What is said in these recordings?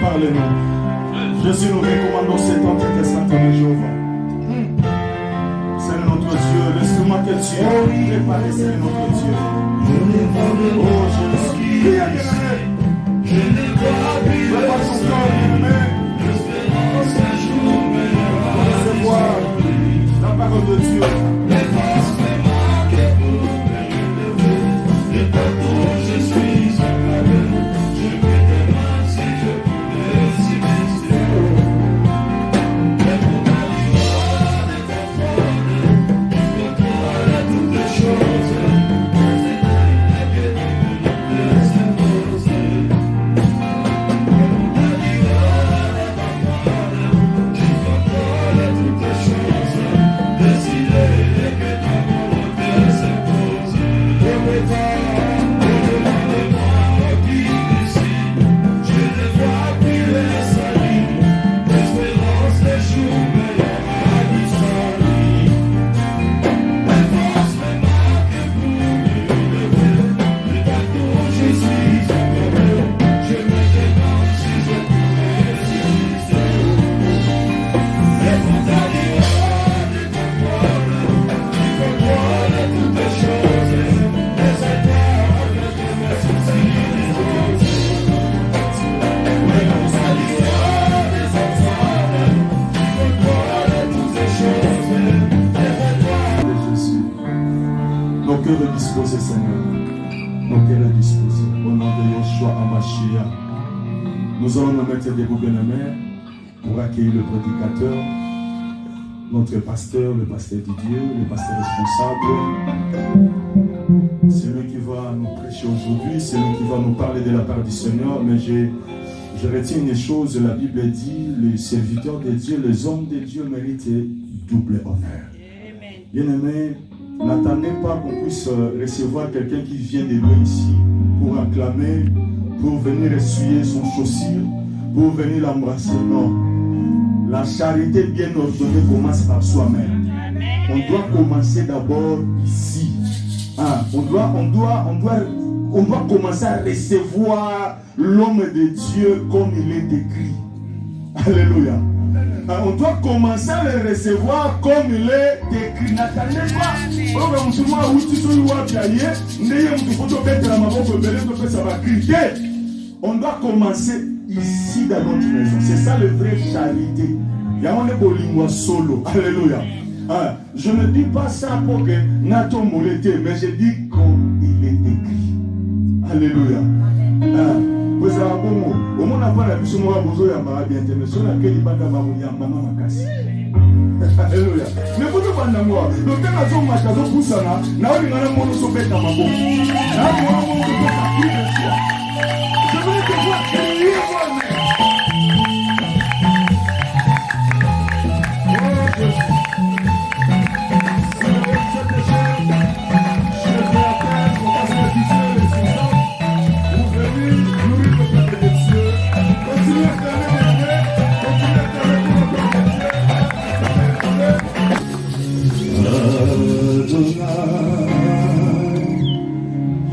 Parlez-nous. Jésus, nous recommandons cet temps de Saint Jéhovah. Seigneur notre Dieu, l'instrument que tu as préparé, Seigneur notre Dieu. Oh Jésus, je ne vois plus recevoir la parole de Dieu. Disposé, Seigneur. Nos cœurs disposés. Au nom de Yeshua HaMashiach. Nous allons nous mettre debout, bien-aimés, pour accueillir le prédicateur, notre pasteur, le pasteur Didier, le pasteur responsable. C'est lui qui va nous prêcher aujourd'hui, c'est lui qui va nous parler de la part du Seigneur. Mais je retiens une chose, la Bible dit, les serviteurs de Dieu, les hommes de Dieu méritent double honneur. Bien-aimés, n'attendez pas qu'on puisse recevoir quelqu'un qui vient de loin ici pour acclamer, pour venir essuyer son chaussure, pour venir l'embrasser. Non. La charité bien ordonnée commence par soi-même. On doit commencer d'abord ici. Ah, on doit commencer à recevoir l'homme de Dieu comme il est écrit. Alléluia. On doit commencer à le recevoir comme il est écrit. N'attendez pas. On doit commencer ici dans notre maison. C'est ça le vrai charité. Solo. Alléluia. Je ne dis pas ça pour que Nato Moulete, mais je dis comme il est écrit. Alléluia. Vous avez un bon mot. Au moins, on a la puissance de Bozo Yamara bien mais sur laquelle il va d'avoir Yamama Makasi. Alléluia. Mais vous ne pouvez pas moi. Le temps à son macazo Poussana, n'a pas eu un mono sobet dans ma bouche. N'a pas eu un mono de ta plus de soi. Je voulais te voir crier moi-même. Oh Jésus.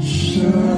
Shama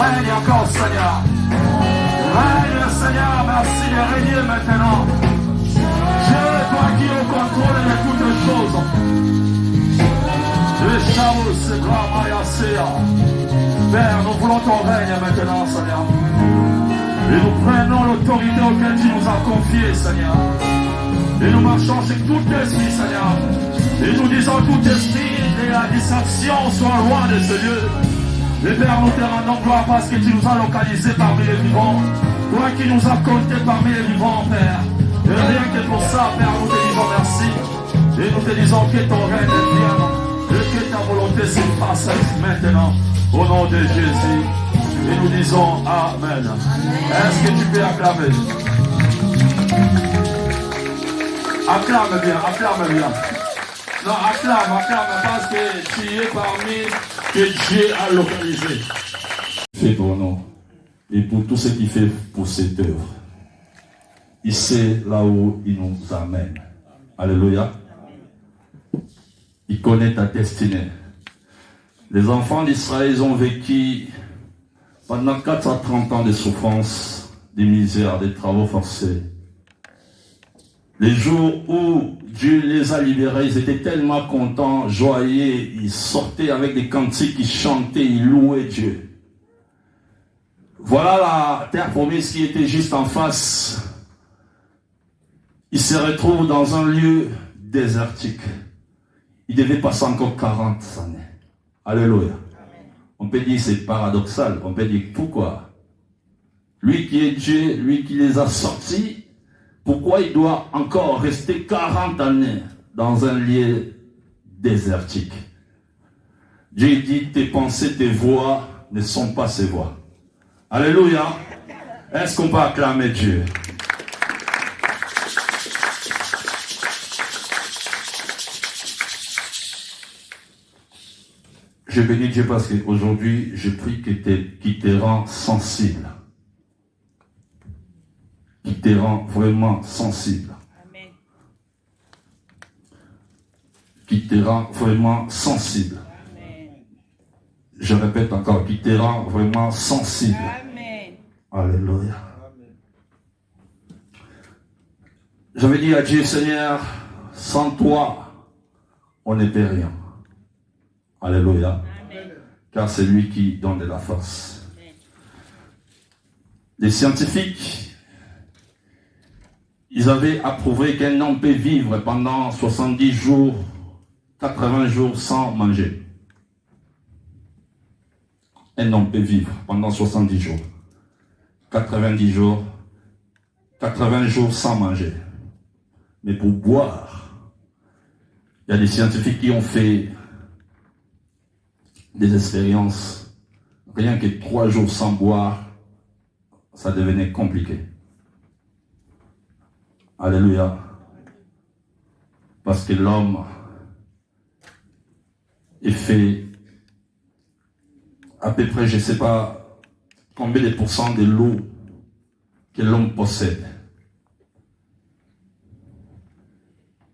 Règne encore, Seigneur. Règne, Seigneur, merci de régner maintenant. Dieu, toi qui es au contrôle de toutes les choses. Le chaos, c'est grand Mayasea. Père, nous voulons ton règne maintenant, Seigneur. Et nous prenons l'autorité auquel tu nous as confiée, Seigneur. Et nous marchons chez tout esprit, Seigneur. Et nous disons tout esprit et la distraction soit loin de ce lieu. Et Père, nous te rendons gloire parce que tu nous as localisés parmi les vivants. Toi qui nous as comptés parmi les vivants, Père. Et rien que pour ça, Père, nous te disons merci. Et nous te disons que ton règne vienne. Et que ta volonté se fasse maintenant. Au nom de Jésus. Et nous disons Amen. Est-ce que tu peux acclamer? Acclame bien, acclame bien. Non, acclame parce que tu es parmi que Dieu a localisé. Fait pour nous et pour tout ce qu'il fait pour cette œuvre. Il sait là où il nous amène. Alléluia. Il connaît ta destinée. Les enfants d'Israël ont vécu pendant 430 ans de souffrance, de misère, de travaux forcés. Les jours où Dieu les a libérés, ils étaient tellement contents, joyeux, ils sortaient avec des cantiques, ils chantaient, ils louaient Dieu. Voilà la terre promise qui était juste en face. Ils se retrouvent dans un lieu désertique. Ils devaient passer encore 40 années. Alléluia. On peut dire c'est paradoxal. On peut dire pourquoi? Lui qui est Dieu, lui qui les a sortis, pourquoi il doit encore rester 40 années dans un lieu désertique? Dieu dit, tes pensées, tes voix ne sont pas ses voix. Alléluia. Est-ce qu'on peut acclamer Dieu? Je bénis Dieu parce qu'aujourd'hui, je prie qu'il te rend sensible. Qui te rend vraiment sensible. Amen. Qui te rend vraiment sensible. Amen. Je répète encore, qui te rend vraiment sensible. Amen. Alléluia. J'avais dit à Dieu, Seigneur, sans toi, on ne peut rien. Alléluia. Amen. Car c'est lui qui donne de la force. Amen. Les scientifiques, ils avaient approuvé qu'un homme peut vivre pendant 70 jours, 80 jours sans manger. Un homme peut vivre pendant 70 jours, 90 jours, 80 jours sans manger. Mais pour boire, il y a des scientifiques qui ont fait des expériences. Rien que 3 jours sans boire, ça devenait compliqué. Alléluia. Parce que l'homme est fait à peu près, je ne sais pas combien de pourcents de l'eau que l'homme possède.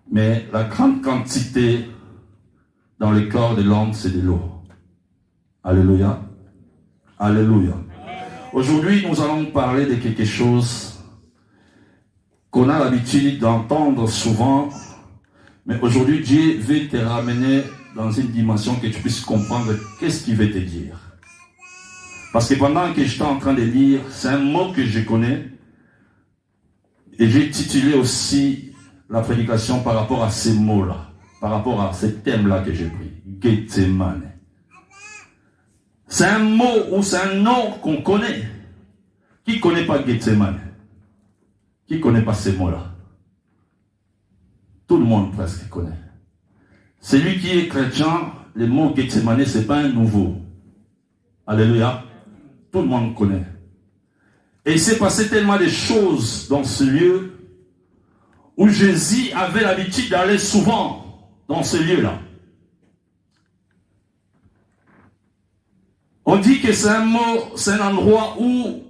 Mais la grande quantité dans le corps de l'homme, c'est de l'eau. Alléluia. Alléluia. Aujourd'hui, nous allons parler de quelque chose qu'on a l'habitude d'entendre souvent, mais aujourd'hui, Dieu veut te ramener dans une dimension que tu puisses comprendre qu'est-ce qu'il veut te dire. Parce que pendant que j'étais en train de lire, c'est un mot que je connais, et j'ai titulé aussi la prédication par rapport à ces mots-là, par rapport à ce thème-là que j'ai pris, Gethsemane. C'est un mot ou c'est un nom qu'on connaît. Qui ne connaît pas Gethsemane? Qui ne connaît pas ces mots-là? Tout le monde presque connaît. Celui qui est chrétien, le mot Gethsemane, ce n'est pas un nouveau. Alléluia. Tout le monde connaît. Et il s'est passé tellement de choses dans ce lieu où Jésus avait l'habitude d'aller souvent dans ce lieu-là. On dit que c'est un mot, c'est un endroit où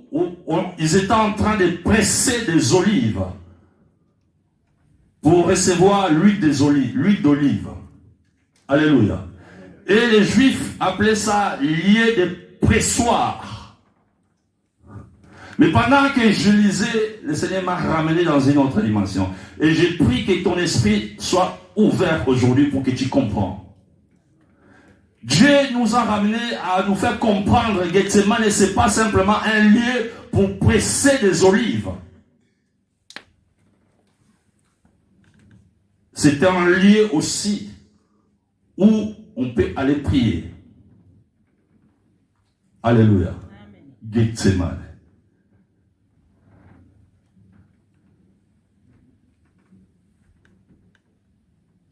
ils étaient en train de presser des olives pour recevoir l'huile d'olive. Alléluia. Et les Juifs appelaient ça lieu de pressoir. Mais pendant que je lisais, le Seigneur m'a ramené dans une autre dimension. Et j'ai pris que ton esprit soit ouvert aujourd'hui pour que tu comprends. Dieu nous a ramenés à nous faire comprendre que Gethsemane, ce n'est pas simplement un lieu pour presser des olives. C'est un lieu aussi où on peut aller prier. Alléluia. Gethsemane.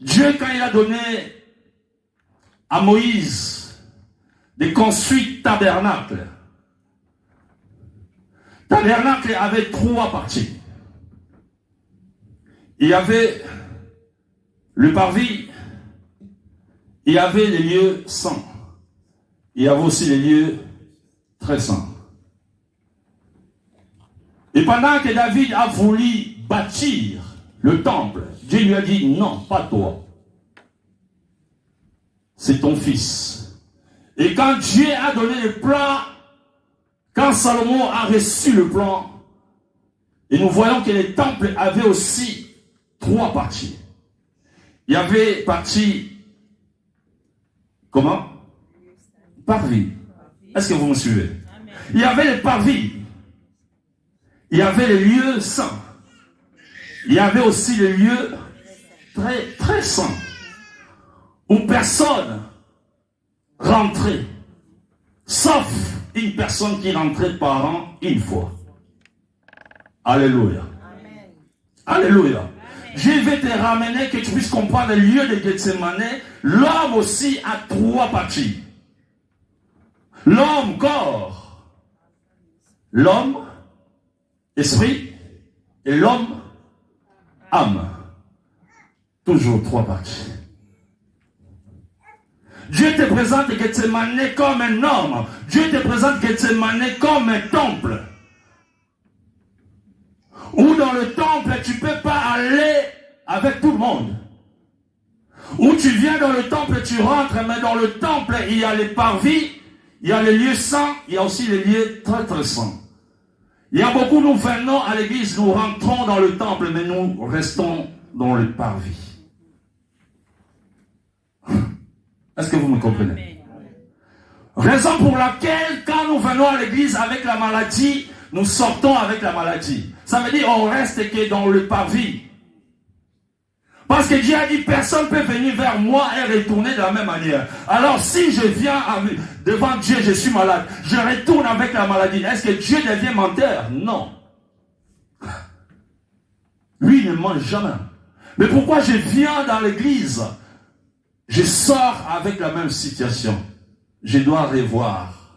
Dieu, quand il a donné à Moïse de construire tabernacle, tabernacle avait 3 parties. Il y avait le parvis, il y avait les lieux saints, il y avait aussi les lieux très saints. Et pendant que David a voulu bâtir le temple, Dieu lui a dit non, pas toi. C'est ton fils. Et quand Dieu a donné le plan, quand Salomon a reçu le plan, et nous voyons que le temple avait aussi 3 parties. Il y avait partie, comment? Parvis. Est-ce que vous me suivez? Il y avait le parvis. Il y avait les lieux saints. Il y avait aussi les lieux très, très saints, où personne rentrait, sauf une personne qui rentrait par an une fois. Alléluia. Amen. Alléluia. Amen. Je vais te ramener que tu puisses comprendre le lieu de Gethsemane. L'homme aussi a 3 parties. L'homme, corps. L'homme, esprit. Et l'homme, âme. Toujours 3 parties. Dieu te présente Gethsemane comme un homme. Dieu te présente Gethsemane comme un temple. Où dans le temple, tu ne peux pas aller avec tout le monde. Où tu viens dans le temple, tu rentres, mais dans le temple, il y a les parvis, il y a les lieux saints, il y a aussi les lieux très très saints. Il y a beaucoup, nous venons à l'église, nous rentrons dans le temple, mais nous restons dans le parvis. Est-ce que vous me comprenez? Raison pour laquelle, quand nous venons à l'église avec la maladie, nous sortons avec la maladie. Ça veut dire qu'on reste que dans le parvis. Parce que Dieu a dit, personne ne peut venir vers moi et retourner de la même manière. Alors si je viens devant Dieu, je suis malade, je retourne avec la maladie. Est-ce que Dieu devient menteur? Non. Lui, il ne ment jamais. Mais pourquoi je viens dans l'église? Je sors avec la même situation. Je dois revoir.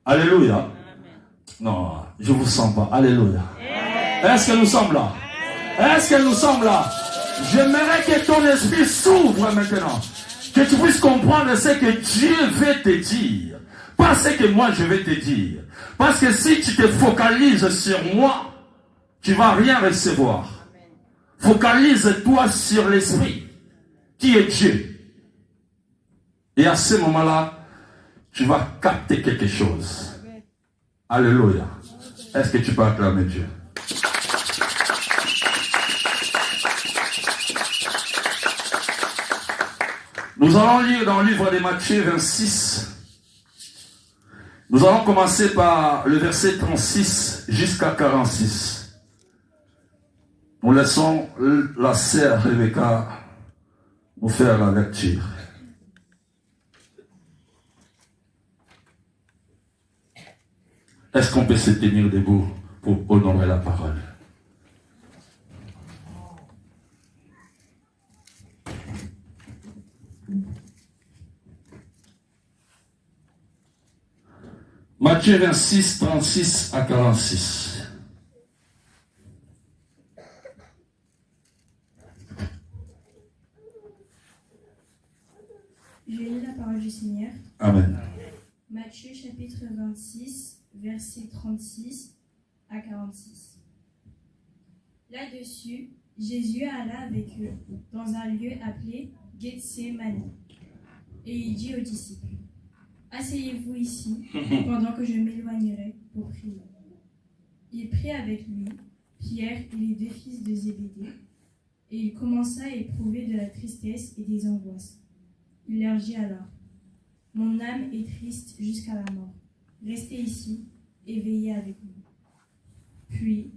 Alléluia. Amen. Non, je ne vous sens pas. Alléluia. Est-ce que nous sommes là? Est-ce que nous sommes là? J'aimerais que ton esprit s'ouvre maintenant. Que tu puisses comprendre ce que Dieu veut te dire. Pas ce que moi je vais te dire. Parce que si tu te focalises sur moi, tu ne vas rien recevoir. Focalise-toi sur l'esprit, qui est Dieu. Et à ce moment-là, tu vas capter quelque chose. Alléluia. Est-ce que tu peux acclamer Dieu? Nous allons lire dans le livre de Matthieu 26. Nous allons commencer par le verset 36 jusqu'à 46. Nous laissons la sœur Rebecca nous faire la lecture. Est-ce qu'on peut se tenir debout pour honorer la parole? Matthieu 26, 36 à 46. Je lis la parole du Seigneur. Amen. Matthieu chapitre 26, versets 36 à 46. Là-dessus, Jésus alla avec eux dans un lieu appelé Gethsemane. Et il dit aux disciples, « Asseyez-vous ici pendant que je m'éloignerai pour prier. » Il prit avec lui Pierre et les 2 fils de Zébédée, et il commença à éprouver de la tristesse et des angoisses. Il leur dit alors, « Mon âme est triste jusqu'à la mort. Restez ici et veillez avec moi. » Puis,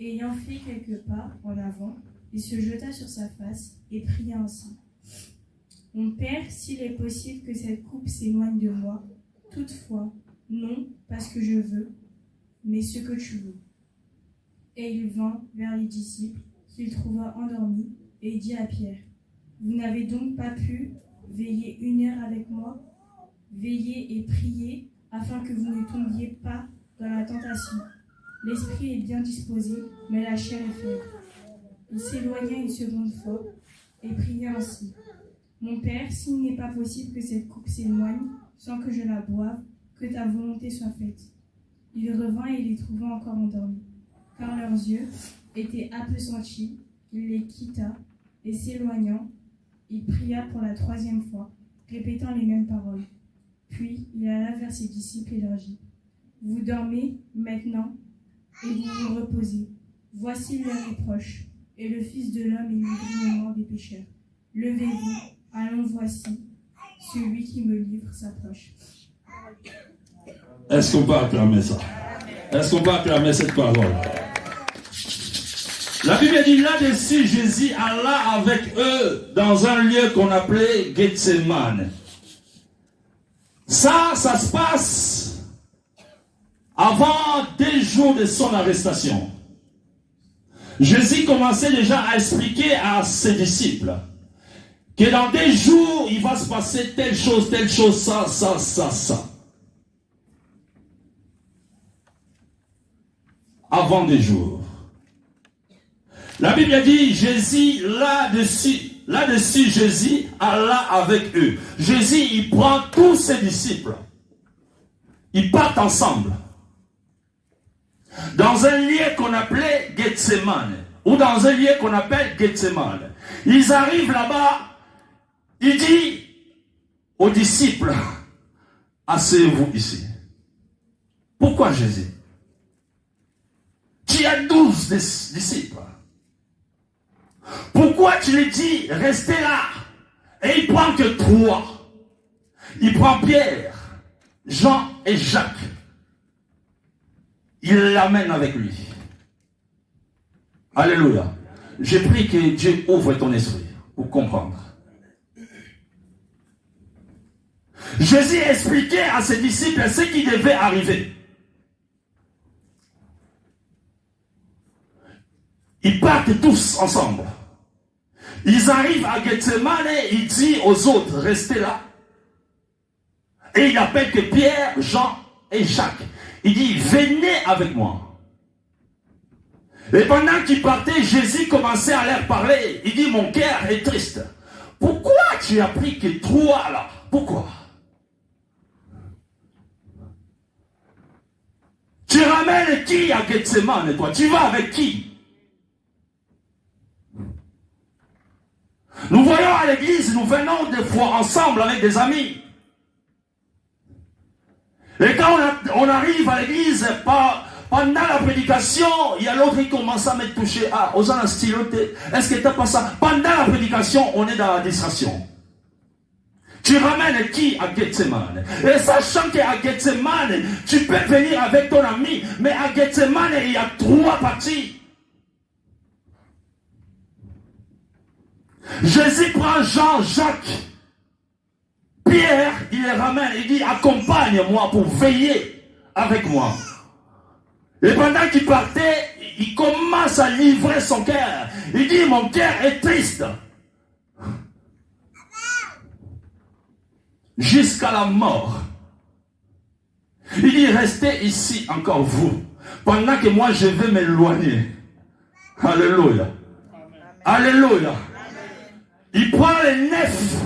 ayant fait quelques pas en avant, il se jeta sur sa face et pria ainsi. « Mon Père, s'il est possible que cette coupe s'éloigne de moi, toutefois, non pas ce que je veux, mais ce que tu veux. » Et il vint vers les disciples, qu'il trouva endormis, et il dit à Pierre, « Vous n'avez donc pas pu veiller 1 heure avec moi? Veillez et priez, afin que vous ne tombiez pas dans la tentation. L'esprit est bien disposé, mais la chair est faible. » Il s'éloigna une seconde fois, et pria ainsi. « Mon Père, s'il n'est pas possible que cette coupe s'éloigne, sans que je la boive, que ta volonté soit faite. » Il revint et les trouva encore endormis, car leurs yeux étaient appesantis. Il les quitta, et s'éloignant, il pria pour la 3e fois, répétant les mêmes paroles. Puis il alla vers ses disciples et leur dit, « Vous dormez maintenant, et vous vous reposez. Voici l'heure est proche, et le Fils de l'homme est livré aux mains des pécheurs. Levez-vous, allons, voici, celui qui me livre s'approche. » Est-ce qu'on peut acclamer ça? Est-ce qu'on peut acclamer cette parole? La Bible dit là-dessus, Jésus alla avec eux dans un lieu qu'on appelait Gethsemane. Ça se passe avant 2 jours de son arrestation. Jésus commençait déjà à expliquer à ses disciples que dans 2 jours, il va se passer telle chose, ça. Avant 2 jours. La Bible dit, Jésus, là-dessus, Jésus alla avec eux. Jésus, il prend tous ses disciples. Ils partent ensemble. Dans un lieu qu'on appelait Gethsemane, ou dans un lieu qu'on appelle Gethsemane. Ils arrivent là-bas, il dit aux disciples, asseyez-vous ici. Pourquoi Jésus? Tu as 12 disciples. Pourquoi tu lui dis, restez là? Et il prend que 3. Il prend Pierre, Jean et Jacques. Il l'amène avec lui. Alléluia. Je prie que Dieu ouvre ton esprit pour comprendre. Jésus expliquait à ses disciples ce qui devait arriver. Ils partent tous ensemble. Ils arrivent à Gethsemane et il dit aux autres, restez là. Et il appelle que Pierre, Jean et Jacques. Il dit, venez avec moi. Et pendant qu'ils partaient, Jésus commençait à leur parler. Il dit, mon cœur est triste. Pourquoi tu as pris que 3 là? Pourquoi? Tu ramènes qui à Gethsemane, toi? Tu vas avec qui? Nous voyons à l'église, nous venons des fois ensemble avec des amis. Et quand on arrive à l'église, pendant la prédication, il y a l'autre qui commence à me toucher. Ah, aux en styloté. Est-ce que tu n'as pas ça? Pendant la prédication, on est dans la distraction. Tu ramènes qui à Gethsemane? Et sachant qu'à Gethsemane, tu peux venir avec ton ami, mais à Gethsemane, il y a 3 parties. Jésus prend Jean, Jacques, Pierre, il les ramène, il dit, accompagne-moi pour veiller avec moi. Et pendant qu'il partait, il commence à livrer son cœur. Il dit, mon cœur est triste. Jusqu'à la mort. Il dit, restez ici encore vous, pendant que moi je vais m'éloigner. Alléluia. Alléluia. Il prend les 9,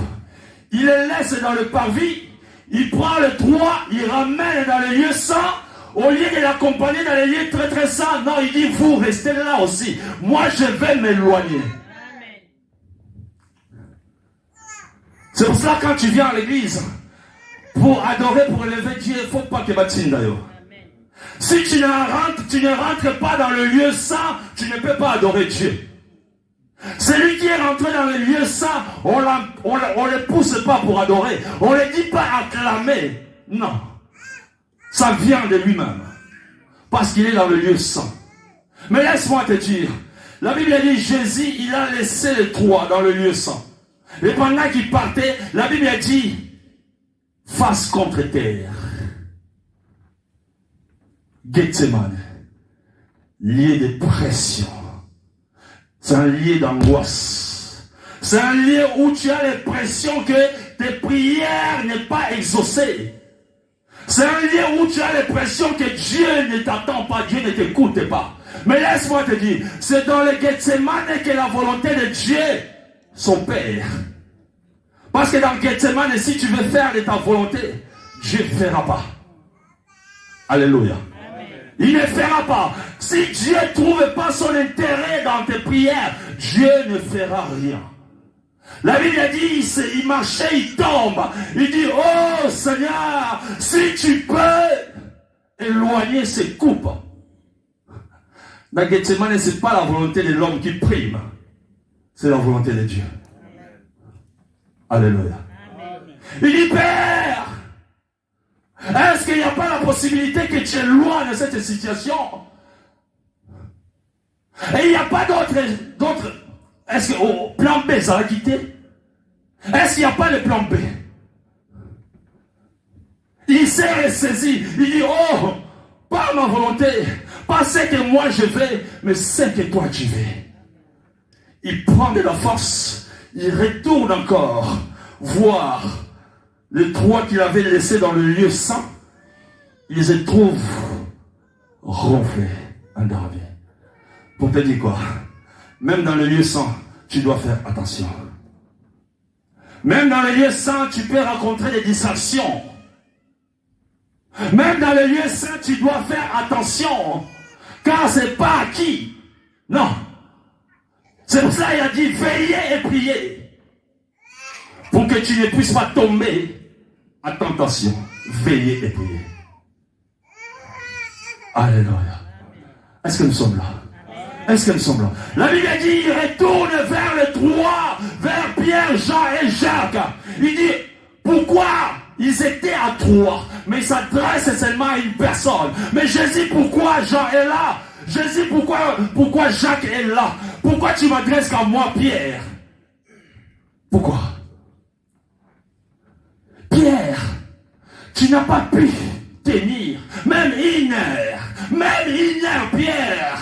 il les laisse dans le parvis, il prend le 3, il ramène dans le lieu saint, au lieu de l'accompagner dans les lieux très très saints, non, il dit, vous restez là aussi, moi je vais m'éloigner. C'est pour cela quand tu viens à l'église, pour adorer, pour élever Dieu, il ne faut pas que bâtisse d'ailleurs. Si tu ne rentres pas dans le lieu saint, tu ne peux pas adorer Dieu. Celui qui est rentré dans le lieu saint, on ne le pousse pas pour adorer. On ne le dit pas acclamer. Non. Ça vient de lui-même. Parce qu'il est dans le lieu saint. Mais laisse-moi te dire, la Bible a dit, Jésus, il a laissé les trois dans le lieu saint. Et pendant qu'il partait, la Bible a dit, face contre terre. Gethsemane, lieu de pression. C'est un lieu d'angoisse. C'est un lieu où tu as l'impression que tes prières n'est pas exaucées. C'est un lieu où tu as l'impression que Dieu ne t'attend pas, Dieu ne t'écoute pas. Mais laisse-moi te dire, c'est dans le Gethsemane que la volonté de Dieu s'opère. Parce que dans Gethsemane, si tu veux faire de ta volonté, Dieu ne fera pas. Alléluia. Il ne fera pas. Si Dieu ne trouve pas son intérêt dans tes prières, Dieu ne fera rien. La Bible a dit, il marchait, il tombe. Il dit, oh Seigneur, si tu peux éloigner ces coupes. Dans Gethsemane, ce n'est pas la volonté de l'homme qui prime. C'est la volonté de Dieu. Alléluia. Il dit, Père, est-ce qu'il n'y a pas la possibilité que tu éloignes cette situation? Et il n'y a pas d'autres. Est-ce que au plan B, ça va quitter? Est-ce qu'il n'y a pas de plan B? Il s'est ressaisi. Il dit, oh, pas ma volonté, pas ce que moi je vais, mais ce que toi tu veux. Il prend de la force, il retourne encore voir les trois qu'il avait laissés dans le lieu saint. Il se trouve ronflés, endormis. Pour te dire quoi? Même dans le lieu saint, tu dois faire attention. Même dans le lieu saint, tu peux rencontrer des distractions. Même dans le lieu saint, tu dois faire attention. Car ce n'est pas acquis. Non. C'est pour ça qu'il a dit veillez et priez. Pour que tu ne puisses pas tomber à tentation. Veillez et priez. Alléluia. Est-ce que nous sommes là? Est-ce que nous sommes là? La Bible dit, il retourne vers les trois, vers Pierre, Jean et Jacques. Il dit, pourquoi ils étaient à trois, mais il s'adresse seulement à une personne. Mais Jésus, pourquoi Jean est là? Jésus, pourquoi Jacques est là? Pourquoi tu m'adresses qu'à moi, Pierre? Pourquoi? Pierre, tu n'as pas pu tenir, même une heure, Pierre.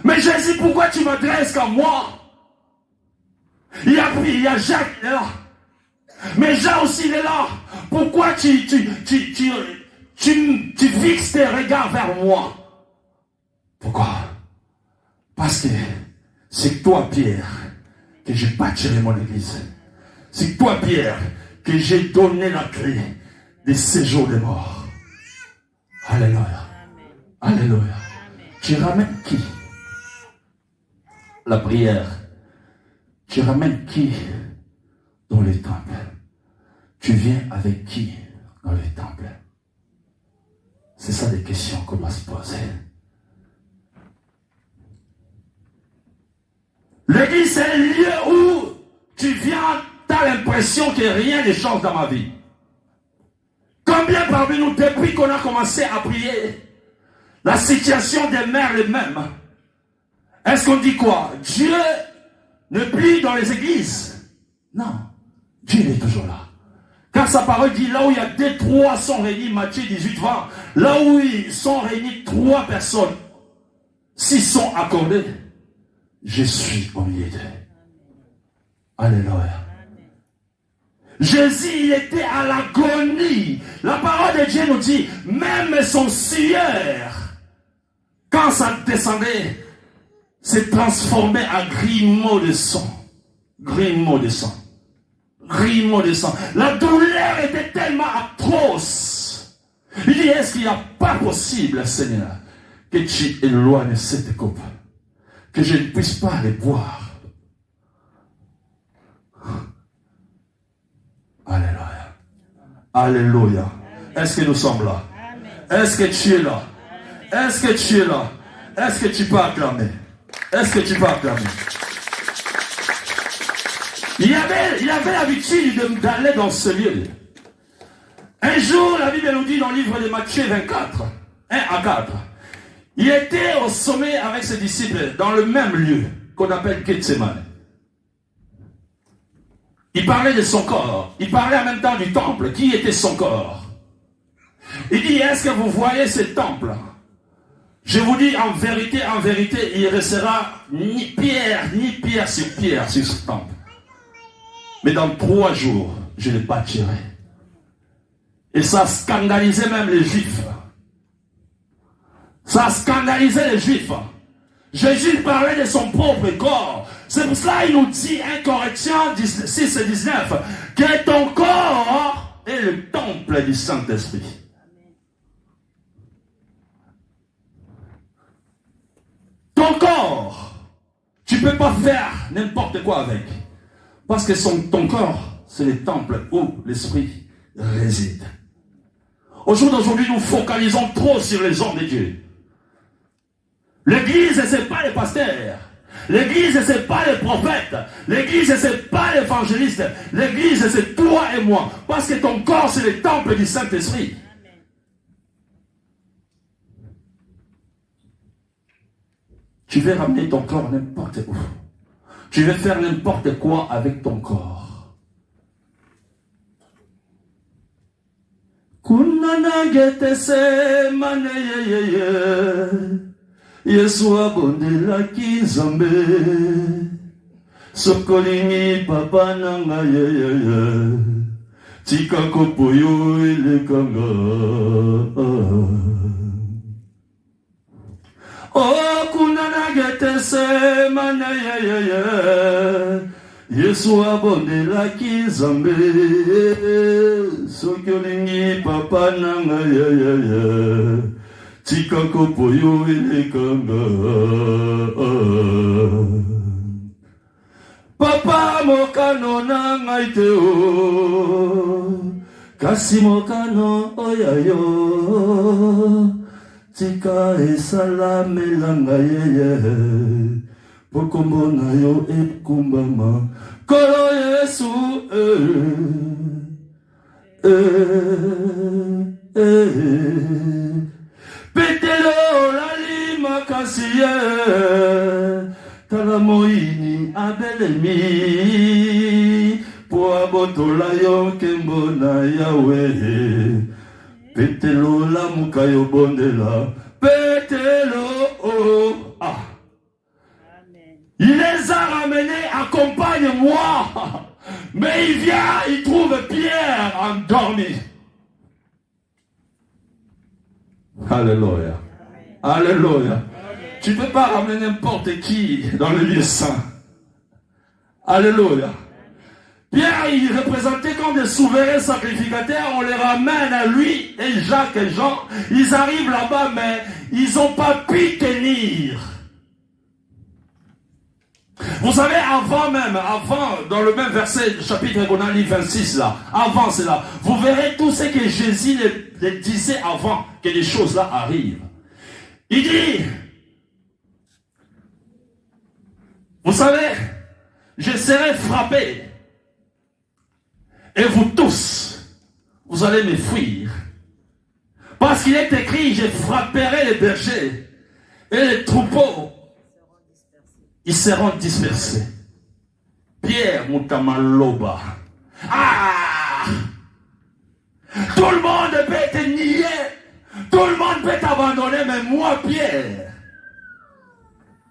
Mais Jésus, pourquoi tu m'adresses qu'à moi? Il y a Jacques qui est là. Mais Jean aussi il est là. Pourquoi tu fixes tes regards vers moi? Pourquoi? Parce que c'est toi, Pierre, que j'ai bâtiré mon église. C'est toi, Pierre, que j'ai donné la clé des séjours des morts. Alléluia. Alléluia. Tu ramènes qui? La prière. Tu ramènes qui dans les temples? Tu viens avec qui dans les temples? C'est ça des questions qu'on doit se poser. L'église, c'est un lieu où tu viens, tu as l'impression que rien ne change dans ma vie. Combien parmi nous, depuis qu'on a commencé à prier, la situation demeure la même? Est-ce qu'on dit quoi? Dieu ne plie dans les églises? Non, Dieu est toujours là. Car sa parole dit, là où il y a 2-3 sont réunis, Matthieu 18, 20, là où ils sont réunis 3 personnes, s'ils sont accordés, je suis au milieu d'eux. Alléluia. Jésus, il était à l'agonie. La parole de Dieu nous dit, même son sueur, quand ça descendait, s'est transformé en grumeaux de sang. Grumeaux de sang. Grumeaux de sang. La douleur était tellement atroce. Il dit, est-ce qu'il n'y a pas possible, Seigneur, que tu éloignes cette coupe, que je ne puisse pas les boire? Alléluia. Alléluia. Est-ce que nous sommes là? Est-ce que tu es là? Est-ce que tu es là? Est-ce que tu peux acclamer? Est-ce que tu peux acclamer? Il avait l'habitude d'aller dans ce lieu. Un jour, la Bible nous dit dans le livre de Matthieu 24, 1 à 4, il était au sommet avec ses disciples dans le même lieu qu'on appelle Gethsemane. Il parlait de son corps. Il parlait en même temps du temple. Qui était son corps? Il dit, est-ce que vous voyez ce temple? Je vous dis en vérité, il ne restera ni pierre sur ce temple. Mais dans 3 jours, je le bâtirai. Et ça scandalisait même les Juifs. Ça scandalisait les Juifs. Jésus parlait de son propre corps. C'est pour cela qu'il nous dit, 1 Corinthiens 6 et 19, que ton corps est le temple du Saint-Esprit. Ton corps, tu ne peux pas faire n'importe quoi avec. Parce que ton corps, c'est le temple où l'Esprit réside. Au jour d'aujourd'hui, nous focalisons trop sur les hommes de Dieu. L'église, ce n'est pas les pasteurs. L'église, ce n'est pas les prophètes. L'église, ce n'est pas l'évangéliste. L'église, c'est toi et moi. Parce que ton corps, c'est le temple du Saint-Esprit. Tu veux ramener ton corps n'importe où. Tu veux faire n'importe quoi avec ton corps. Kunana getese maneyeye Yesu abondelaki Nzambe sokolingi papa nanga yeyeye tika kopoyo elekanga Oh kunana getese maneyeye Yesu abondelaki Nzambe soki olingi papa nanga yeyeye tika kopoyo elekanga Papa mokano na ngai te o kasi mokano oyayo tika esalamelanga yeye pokombo na yo ekumbama kolo Yesu petelo lali makasiye tala moini abelemi po abotola yo nkembo na Yawe petelo lamuka yo bondela petelo Il les a ramenés, accompagne-moi. Mais il vient, il trouve Pierre endormi. Alléluia. Alléluia. Tu ne peux pas ramener n'importe qui dans le lieu saint. Alléluia. Pierre, il représentait comme des souverains sacrificateurs. On les ramène à lui et Jacques et Jean. Ils arrivent là-bas, mais ils n'ont pas pu tenir. Vous savez, avant, dans le même verset, chapitre qu'on a lu 26 là, avant cela, vous verrez tout ce que Jésus les disait avant que les choses là arrivent. Il dit, vous savez, je serai frappé, et vous tous, vous allez me fuir. Parce qu'il est écrit, je frapperai les bergers, et les troupeaux, ils seront dispersés. Pierre Moutamaloba. Ah! Tout le monde peut te nier. Tout le monde peut t'abandonner, mais moi, Pierre,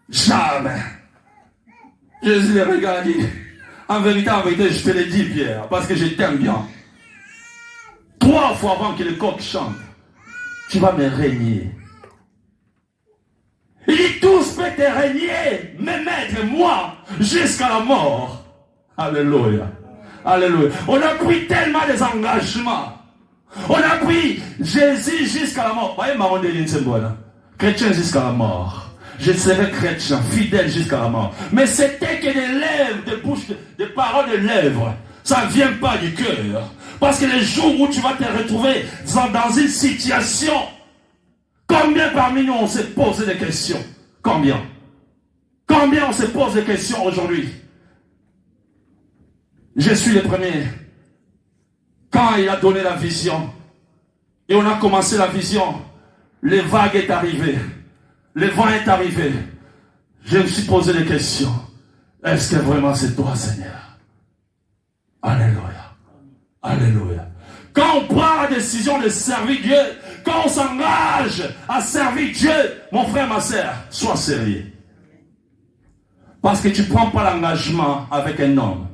jamais. Jésus les regarde. En vérité, je te le dis, Pierre, parce que je t'aime bien. 3 fois avant que le coq chante, tu vas me régner. Il dit, tous peuvent te régner, me mettre moi jusqu'à la mort. Alléluia. Alléluia. On a pris tellement des engagements. On a pris Jésus jusqu'à la mort. Voyez, Maron de Linsembona. Chrétien jusqu'à la mort. Je serai chrétien, fidèle jusqu'à la mort. Mais c'était que des lèvres, des bouches, des paroles de lèvres. Ça ne vient pas du cœur. Parce que les jours où tu vas te retrouver dans une situation parmi nous, on s'est posé des questions? Combien? Combien on se pose des questions aujourd'hui? Je suis le premier. Quand il a donné la vision, et on a commencé la vision, les vagues est arrivé, le vent est arrivé. Je me suis posé des questions. Est-ce que vraiment c'est toi, Seigneur? Alléluia. Alléluia. Quand on prend la décision de servir Dieu, quand on s'engage à servir Dieu, mon frère, ma soeur, sois sérieux. Parce que tu ne prends pas l'engagement avec un homme.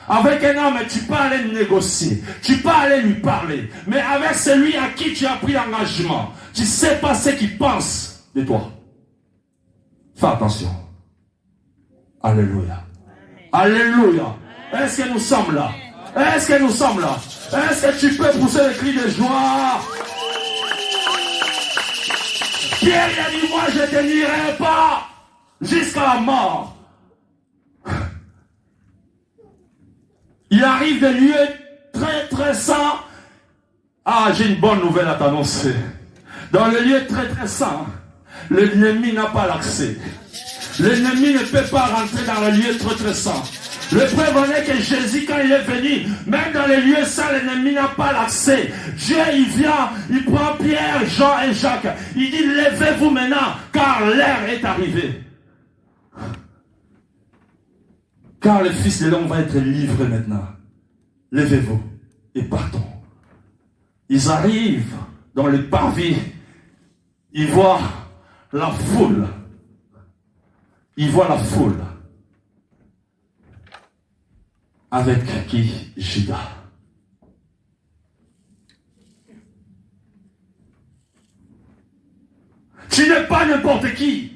Avec un homme, tu peux aller négocier, tu peux aller lui parler. Mais avec celui à qui tu as pris l'engagement, tu ne sais pas ce qu'il pense de toi. Fais attention. Alléluia. Alléluia. Est-ce que nous sommes là? Est-ce que nous sommes là? Est-ce que tu peux pousser le cri de joie? Pierre il a dit, moi je ne te nierai pas jusqu'à la mort. Il arrive des lieux très très saints. Ah, j'ai une bonne nouvelle à t'annoncer. Dans les lieux très très saints, l'ennemi n'a pas l'accès. L'ennemi ne peut pas rentrer dans les lieux très très saints. Le preuve en est que Jésus, quand il est venu, même dans les lieux saints, l'ennemi n'a pas l'accès. Dieu, il vient, il prend Pierre, Jean et Jacques. Il dit, levez-vous maintenant, car l'heure est arrivée. Car le Fils de l'homme va être livré maintenant. Levez-vous et partons. Ils arrivent dans le parvis. Ils voient la foule. Ils voient la foule. Avec qui? Judas. Tu n'es pas n'importe qui.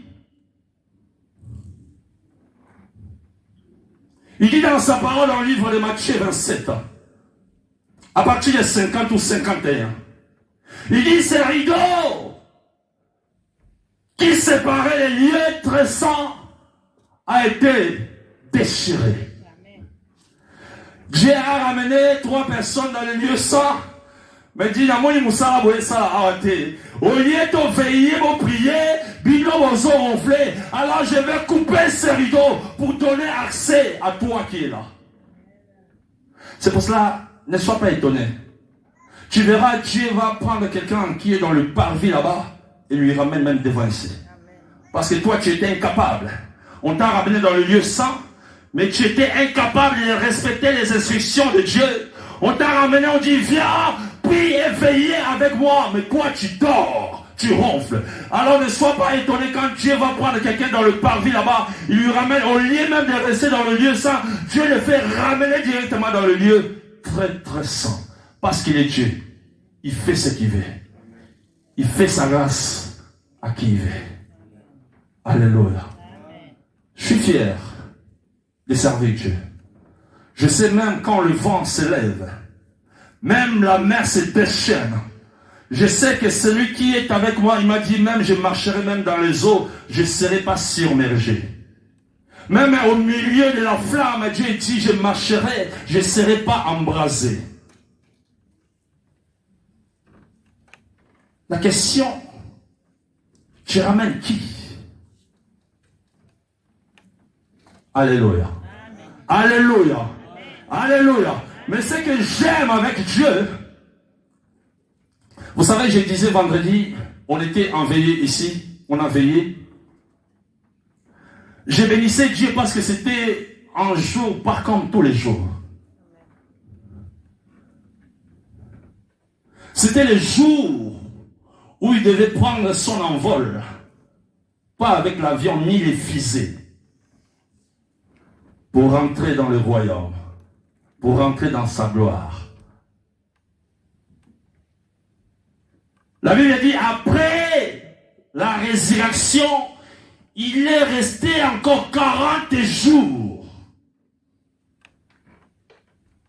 Il dit dans sa parole dans le livre de Matthieu 27, à partir de 50 ou 51, il dit ce rideau qui séparait les lieux très saints a été déchiré. Dieu a ramené 3 personnes dans les lieux saints. Mais dit, au lieu de veiller, de prier, alors je vais couper ce rideau pour donner accès à toi qui es là. C'est pour cela, ne sois pas étonné. Tu verras, Dieu va prendre quelqu'un qui est dans le parvis là-bas et lui ramène même devant ici. Parce que toi, tu étais incapable. On t'a ramené dans le lieu saint, mais tu étais incapable de respecter les instructions de Dieu. On t'a ramené, on dit, viens, prie et veillez avec moi. Mais toi, tu dors, tu ronfles. Alors ne sois pas étonné quand Dieu va prendre quelqu'un dans le parvis là-bas. Il lui ramène, au lieu même de rester dans le lieu saint, Dieu le fait ramener directement dans le lieu très très saint. Parce qu'il est Dieu. Il fait ce qu'il veut. Il fait sa grâce à qui il veut. Alléluia. Je suis fier de servir Dieu. Je sais même quand le vent se lève, même la mer se déchaîne. Je sais que celui qui est avec moi, il m'a dit même je marcherai même dans les eaux, je ne serai pas submergé. Même au milieu de la flamme, Dieu dit je marcherai, je ne serai pas embrasé. La question, tu ramènes qui? Alléluia. Alléluia. Alléluia. Mais ce que j'aime avec Dieu, vous savez, je disais vendredi, on était en veillée ici, on a veillé. Je bénissais Dieu parce que c'était un jour pas comme tous les jours. C'était le jour où il devait prendre son envol, pas avec l'avion ni les fusées, pour rentrer dans le royaume, pour rentrer dans sa gloire. La Bible dit, après la résurrection, il est resté encore 40 jours.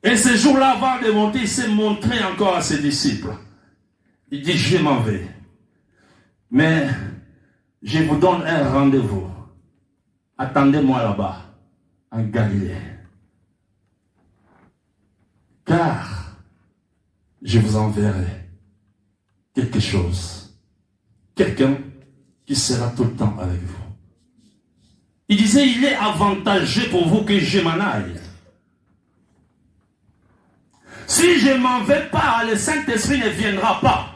Et ce jour-là, avant de monter, il s'est montré encore à ses disciples. Il dit, je m'en vais. Mais je vous donne un rendez-vous. Attendez-moi là-bas, en Galilée. Car je vous enverrai quelque chose. Quelqu'un qui sera tout le temps avec vous. Il disait, il est avantageux pour vous que je m'en aille. Si je ne m'en vais pas, le Saint-Esprit ne viendra pas.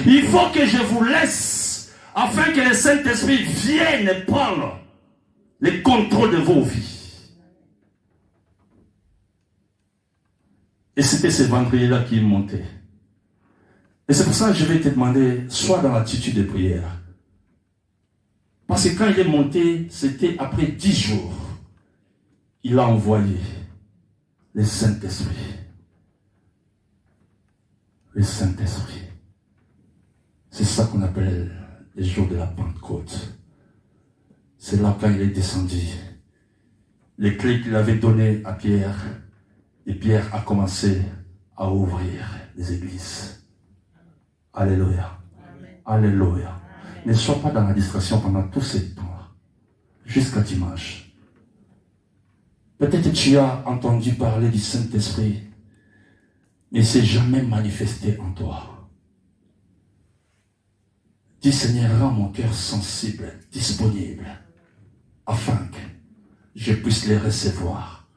Il faut que je vous laisse afin que le Saint-Esprit vienne prendre le contrôle de vos vies. Et c'était ce vendredi-là qui est monté. Et c'est pour ça que je vais te demander, sois dans l'attitude de prière. Parce que quand il est monté, c'était après 10 jours. Il a envoyé le Saint-Esprit. Le Saint-Esprit. C'est ça qu'on appelle les jours de la Pentecôte. C'est là quand il est descendu. Les clés qu'il avait données à Pierre. Et Pierre a commencé à ouvrir les églises. Alléluia. Amen. Alléluia. Amen. Ne sois pas dans la distraction pendant tous ces temps. Jusqu'à dimanche. Peut-être tu as entendu parler du Saint-Esprit, mais il ne s'est jamais manifesté en toi. Dis Seigneur, rends mon cœur sensible, disponible, afin que je puisse les recevoir,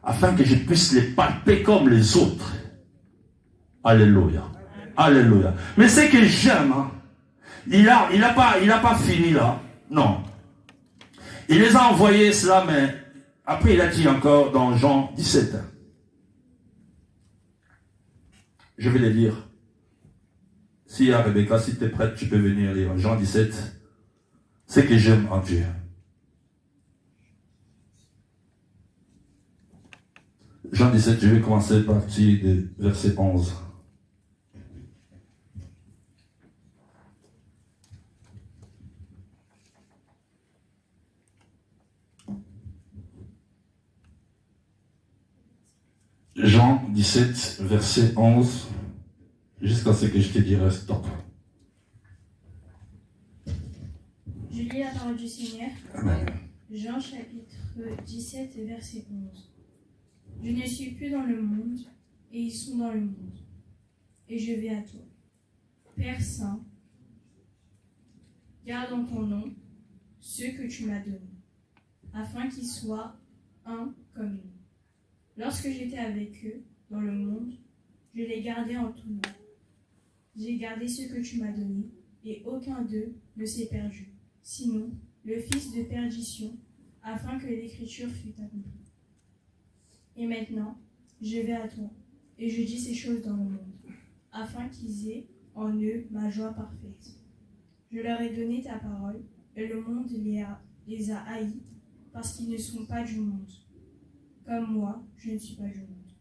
afin que je puisse les palper comme les autres. Alléluia. Alléluia. Mais c'est que j'aime, hein, il a pas fini là. Non. Il les a envoyés cela, mais après il a dit encore dans Jean 17. Je vais les lire. Si y a Rebecca, si tu es prête, tu peux venir lire. Jean 17. C'est que j'aime en Dieu. Jean 17, je vais commencer à partir de verset 11. Jean 17, verset 11, jusqu'à ce que je te dirai stop. Je lis la parole du Seigneur. Amen. Jean chapitre 17, verset 11. Je ne suis plus dans le monde, et ils sont dans le monde. Et je vais à toi. Père Saint, garde en ton nom ceux que tu m'as donnés, afin qu'ils soient un comme nous. Lorsque j'étais avec eux dans le monde, je les gardais en tout nom. J'ai gardé ceux que tu m'as donnés, et aucun d'eux ne s'est perdu, sinon le fils de perdition, afin que l'écriture fût accomplie. Et maintenant, je vais à toi, et je dis ces choses dans le monde, afin qu'ils aient en eux ma joie parfaite. Je leur ai donné ta parole, et le monde les a haïs, parce qu'ils ne sont pas du monde. Comme moi, je ne suis pas du monde.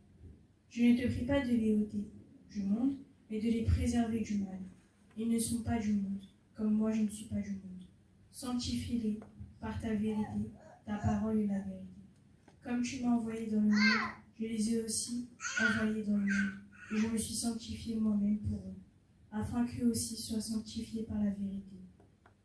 Je ne te prie pas de les ôter du monde, mais de les préserver du mal. Ils ne sont pas du monde, comme moi je ne suis pas du monde. Sanctifie-les par ta vérité, ta parole est la vérité. Comme tu m'as envoyé dans le monde, je les ai aussi envoyés dans le monde, et je me suis sanctifié moi-même pour eux, afin qu'eux aussi soient sanctifiés par la vérité.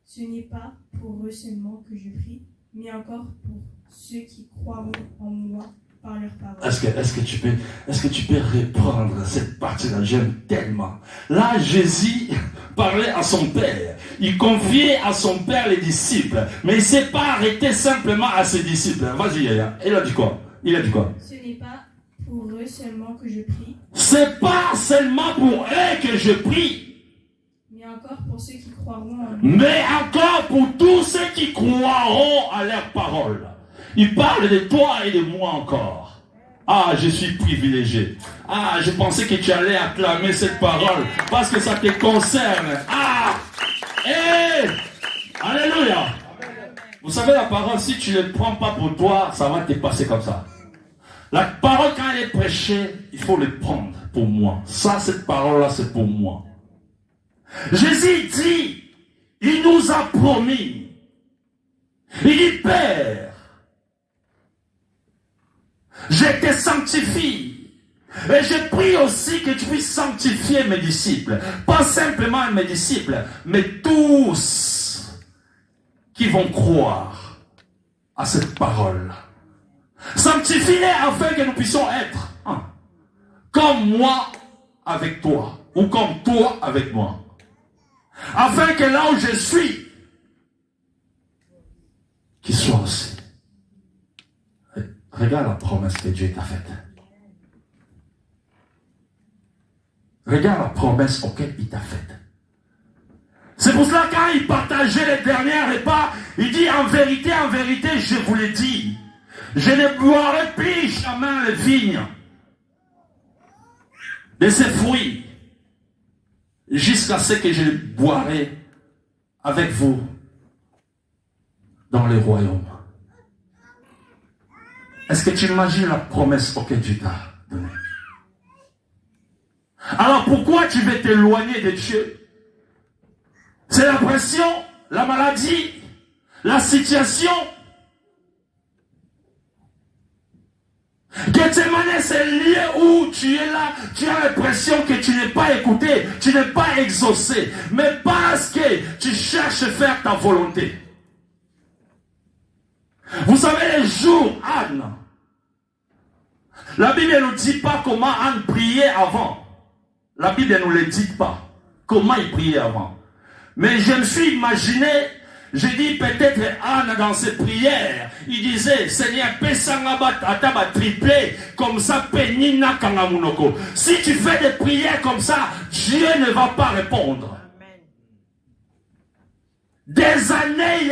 Ce n'est pas pour eux seulement que je prie, mais encore pour ceux qui croiront en moi par leur parole. Est-ce que tu peux reprendre cette partie-là? J'aime tellement. Là, Jésus parlait à son Père. Il confiait à son Père les disciples. Mais il ne s'est pas arrêté simplement à ses disciples. Vas-y, Yaya. Il a dit quoi? Ce n'est pas pour eux seulement que je prie. C'est pas seulement pour eux que je prie. Mais encore pour ceux qui croiront en moi. Mais encore pour tous ceux qui croiront à leur parole. Il parle de toi et de moi encore. Ah, je suis privilégié. Ah, je pensais que tu allais acclamer cette parole parce que ça te concerne. Ah, hey, alléluia. Vous savez, la parole, si tu ne le prends pas pour toi, ça va te passer comme ça. La parole, quand elle est prêchée, il faut le prendre pour moi. Ça, cette parole-là, c'est pour moi. Jésus dit, il nous a promis. Il dit, Père, je te sanctifie. Et je prie aussi que tu puisses sanctifier mes disciples. Pas simplement mes disciples, mais tous qui vont croire à cette parole. Sanctifie-les afin que nous puissions être comme moi avec toi, ou comme toi avec moi. afin que là où je suis, qu'il soit aussi. Regarde la promesse que Dieu t'a faite. Regarde la promesse auquel il t'a faite. C'est pour cela quand il partageait les derniers repas, il dit en vérité, je vous l'ai dit, je ne boirai plus jamais les vignes de ses fruits jusqu'à ce que je les boirai avec vous dans le royaume. Est-ce que tu imagines la promesse auquel Dieu t'a donnée? Alors pourquoi tu veux t'éloigner de Dieu? C'est la pression, la maladie, la situation. Gethsemane, c'est le lieu où tu es là, tu as l'impression que tu n'es pas écouté, tu n'es pas exaucé, mais parce que tu cherches à faire ta volonté. Vous savez, les jours, Anne, la Bible ne nous dit pas comment Anne priait avant. La Bible ne nous le dit pas. Comment il priait avant. Mais je me suis imaginé, j'ai dit peut-être Anne dans ses prières, il disait, Seigneur, Pesangaba triplé, comme ça, Penina Kangamunoko. Si tu fais des prières comme ça, Dieu ne va pas répondre. Des années,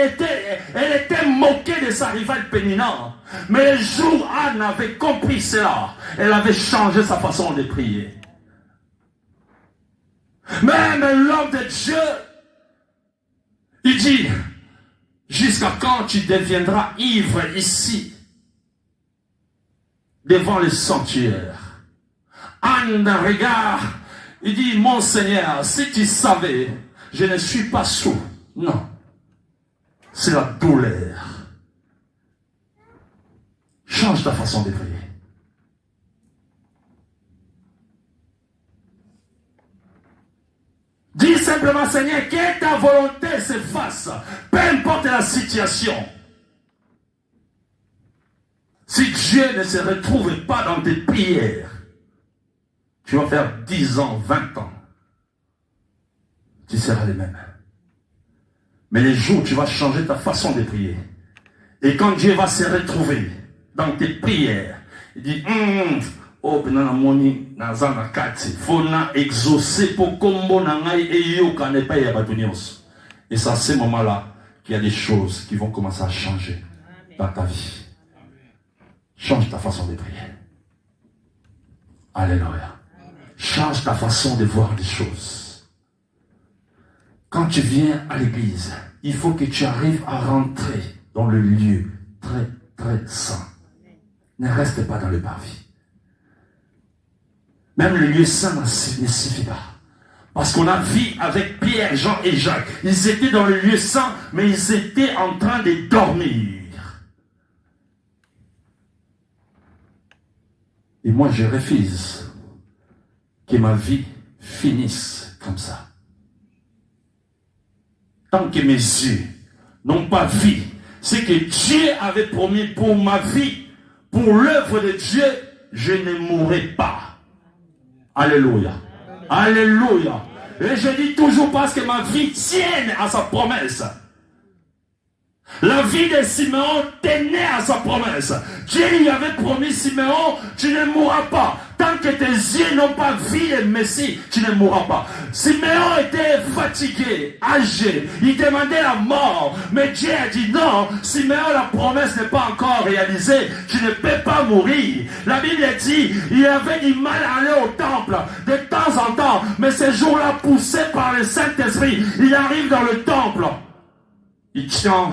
elle était moquée de sa rivale Pénina. Mais le jour où Anne avait compris cela, elle avait changé sa façon de prier. Même l'homme de Dieu, il dit, jusqu'à quand tu deviendras ivre ici, devant le sanctuaire? Anne regarde, il dit, mon Seigneur, si tu savais, je ne suis pas sourd. Non, c'est la douleur. Change ta façon de prier. Dis simplement, Seigneur, que ta volonté se fasse, peu importe la situation. Si Dieu ne se retrouve pas dans tes prières, tu vas faire 10 ans, 20 ans. Tu seras le même. Mais les jours où tu vas changer ta façon de prier, et quand Dieu va se retrouver dans tes prières, il dit, oh, il faut exaucer pour combo et c'est à ce moment-là qu'il y a des choses qui vont commencer à changer dans ta vie. Change ta façon de prier. Alléluia. Change ta façon de voir les choses. Quand tu viens à l'église, il faut que tu arrives à rentrer dans le lieu très, très saint. Ne reste pas dans le parvis. Même le lieu saint ne suffit pas. Parce qu'on a vu avec Pierre, Jean et Jacques. Ils étaient dans le lieu saint, mais ils étaient en train de dormir. Et moi, je refuse que ma vie finisse comme ça. Tant que mes yeux n'ont pas vu ce que Dieu avait promis pour ma vie, pour l'œuvre de Dieu, je ne mourrai pas. Alléluia. Alléluia. Et je dis toujours parce que ma vie tienne à sa promesse. La vie de Simeon tenait à sa promesse. Dieu lui avait promis, Simeon, tu ne mourras pas. Tant que tes yeux n'ont pas vu le Messie, tu ne mourras pas. Simeon était fatigué, âgé, il demandait la mort. Mais Dieu a dit non, Simeon, la promesse n'est pas encore réalisée, tu ne peux pas mourir. La Bible dit, il avait du mal à aller au temple de temps en temps, mais ce jour-là, poussé par le Saint-Esprit, il arrive dans le temple. Il tient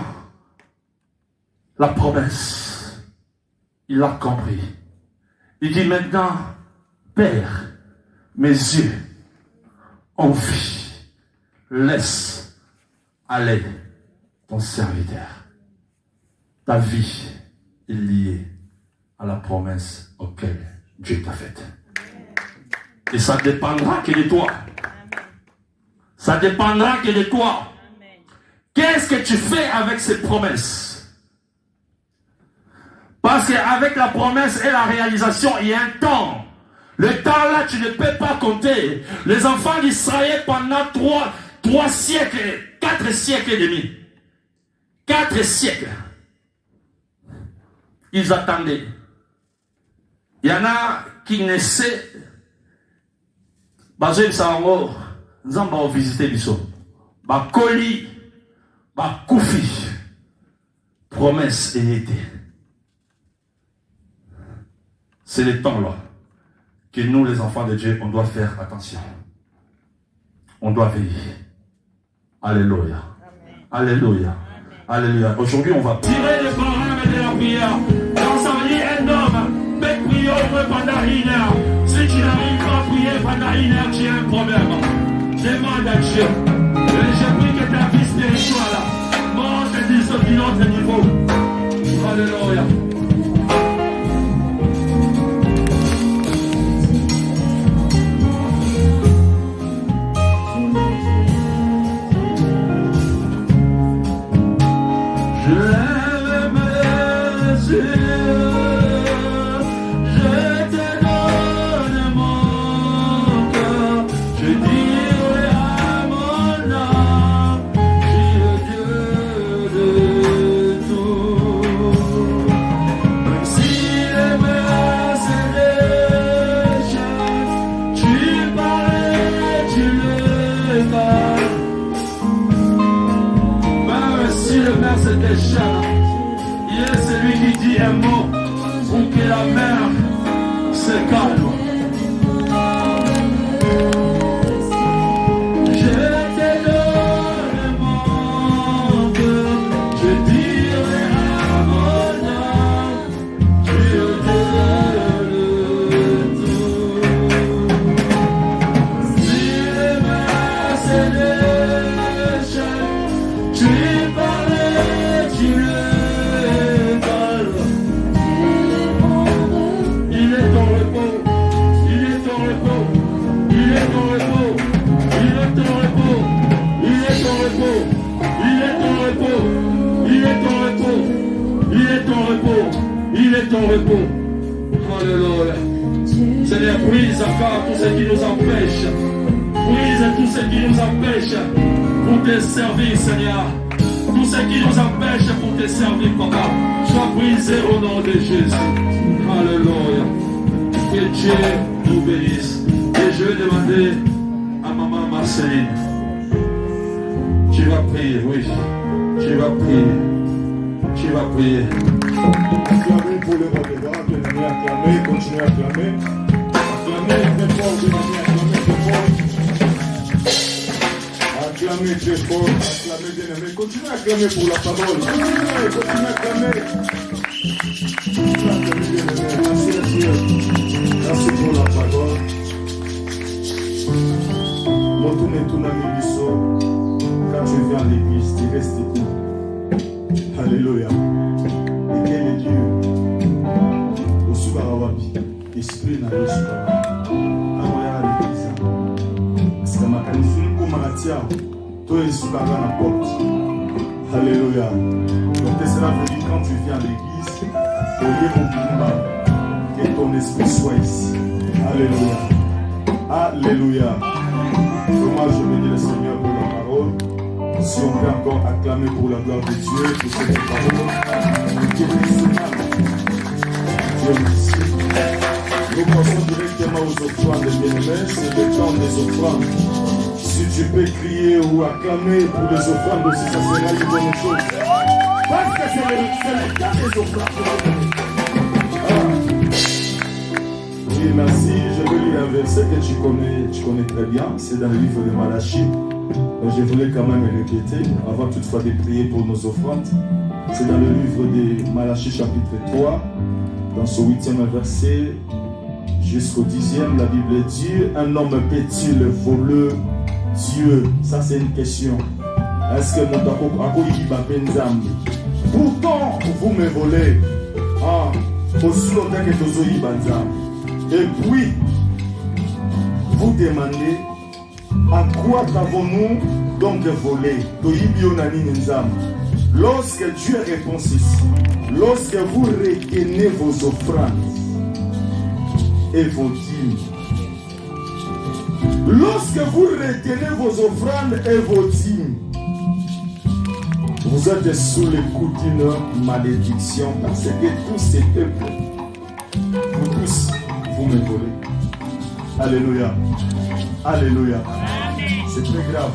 la promesse. Il l'a compris. Il dit maintenant, Père, mes yeux ont vu. Laisse aller ton serviteur. Ta vie est liée à la promesse auquel Dieu t'a faite. Et ça dépendra que de toi. Ça dépendra que de toi. Qu'est-ce que tu fais avec ces promesses? Parce qu'avec la promesse et la réalisation, il y a un temps. Le temps là, tu ne peux pas compter. Les enfants d'Israël, pendant 3 siècles, 4 siècles et demi. 4 siècles. Ils attendaient. Il y en a qui naissaient. Nous allons visiter Bisso. Koli, Koufi. Promesse et été. C'est le temps là que nous, les enfants de Dieu, on doit faire attention. On doit veiller. Alléluia. Alléluia. Alléluia. Aujourd'hui, on va tirer les paramètres de la prière. Dans sa vie, un homme peut prier au moins pendant 1 heure. Si tu n'arrives pas à prier pendant 1 heure, tu as un problème. Demande à Dieu. Et je prie que ta vie spirituelle monte sur un autre niveau. Alléluia. Il est celui qui dit un mot pour que la mer se calme. Je te donne mon cœur, je dirai à mon âme, je te donne tout. Si les mains se déchirent, tu parlais, tu le calmes. Il est ton repos, il est ton repos, il est ton repos, il est ton repos, il est ton repos, il est ton repos, il est ton repos, il est ton repos, il est ton repos. Alléluia. Seigneur, brise encore tout ce qui nous empêche, brise tout ce qui nous empêche pour te servir, Seigneur. Tout ce qui nous empêche pour te servir, Papa, soit brisé au nom de Jésus. Alléluia. Que Dieu nous bénisse. Et je vais demander à maman Marceline. Tu vas prier, oui. Tu vas prier. Tu vas prier. Acclamez pour le mot de droit, bien-aimé, acclamez, continuez à acclamer. Acclamez très fort, bien-aimé, acclamez très fort. Acclamez très fort, acclamez bien-aimé. Continuez à acclamer pour la parole. Continuez à acclamer. Acclamez bien-aimé. Merci à Dieu. Merci pour la parole. Motoune Tunami Bisso, quand tu viens à l'église, tu restes où? Alléluia. Et quel est Dieu? Au Subarawapi, esprit n'a pas Subarawapi. Quand on est à l'église, parce que ma canison, comme ma tia, toi et Subarawapi à la porte. Alléluia. Donc cela veut dire quand tu viens à l'église, au lieu mon Bimba, que ton esprit soit ici. Alléluia. Alléluia. Comment je bénis le Seigneur pour la parole. Si on peut encore acclamer pour la gloire de Dieu, pour cette parole, Dieu merci. Dieu merci. Nous passons directement aux offrandes des bien-aimés, c'est le temps des offrandes. Si tu peux crier ou acclamer pour les offrandes aussi, ça sera une bonne chose. Parce que c'est le temps des offrandes. Oui, merci. Je vais lire un verset que tu connais très bien. C'est dans le livre de Malachie. Je voulais quand même le répéter avant toutefois de prier pour nos offrandes. C'est dans le livre de Malachie chapitre 3, dans ce 8e verset jusqu'au 10e, la Bible dit: un homme peut-il voler Dieu? Ça c'est une question. Est-ce que mon pourtant vous me volez? Aussi longtemps que Tozoï Banzam. Et puis, vous demandez à quoi avons-nous donc volé? Lorsque Dieu répond ceci, lorsque vous retenez vos offrandes et vos dîmes, Lorsque vous retenez vos offrandes et vos dîmes, vous êtes sous le coup d'une malédiction parce que tous ces peuples, vous tous, vous me volez. Alléluia. Alléluia. C'est très grave.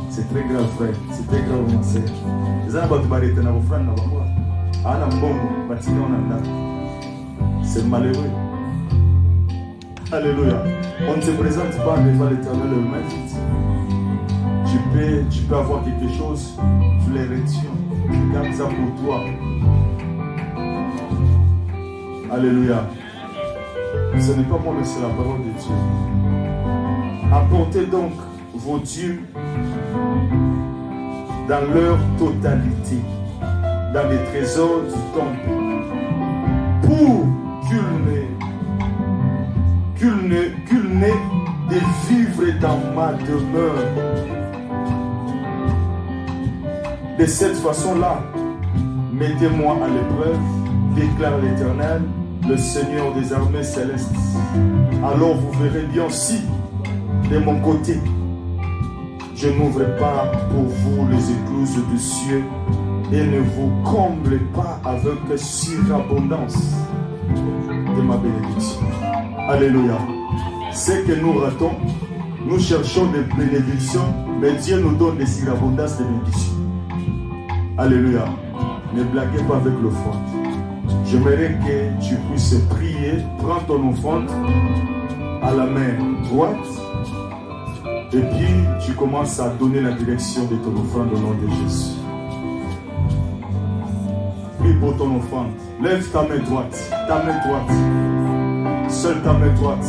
C'est très grave, frère. C'est très grave, ma sœur. C'est malheureux. Alléluia. On ne se présente pas devant l'Éternel le main vide. Tu peux avoir quelque chose, tu les retiens. Tu gardes ça pour toi. Alléluia. Ce n'est pas moi, mais c'est la parole de Dieu. Apportez donc vos dieux dans leur totalité, dans les trésors du temple, pour qu'il n'ait de vivre dans ma demeure. De cette façon-là, mettez-moi à l'épreuve, déclare l'Éternel, le Seigneur des armées célestes. Alors vous verrez bien si, de mon côté, je n'ouvre pas pour vous les écluses du ciel et ne vous comble pas avec surabondance de ma bénédiction. Alléluia. C'est que nous ratons, nous cherchons des bénédictions, mais Dieu nous donne des surabondances de bénédictions. Alléluia. Ne blaguez pas avec l'offrande. J'aimerais que tu puisses prier, prends ton offrande à la main droite et puis tu commences à donner la direction de ton offrande au nom de Jésus. Prie pour ton offrande. Lève ta main droite, seule ta main droite.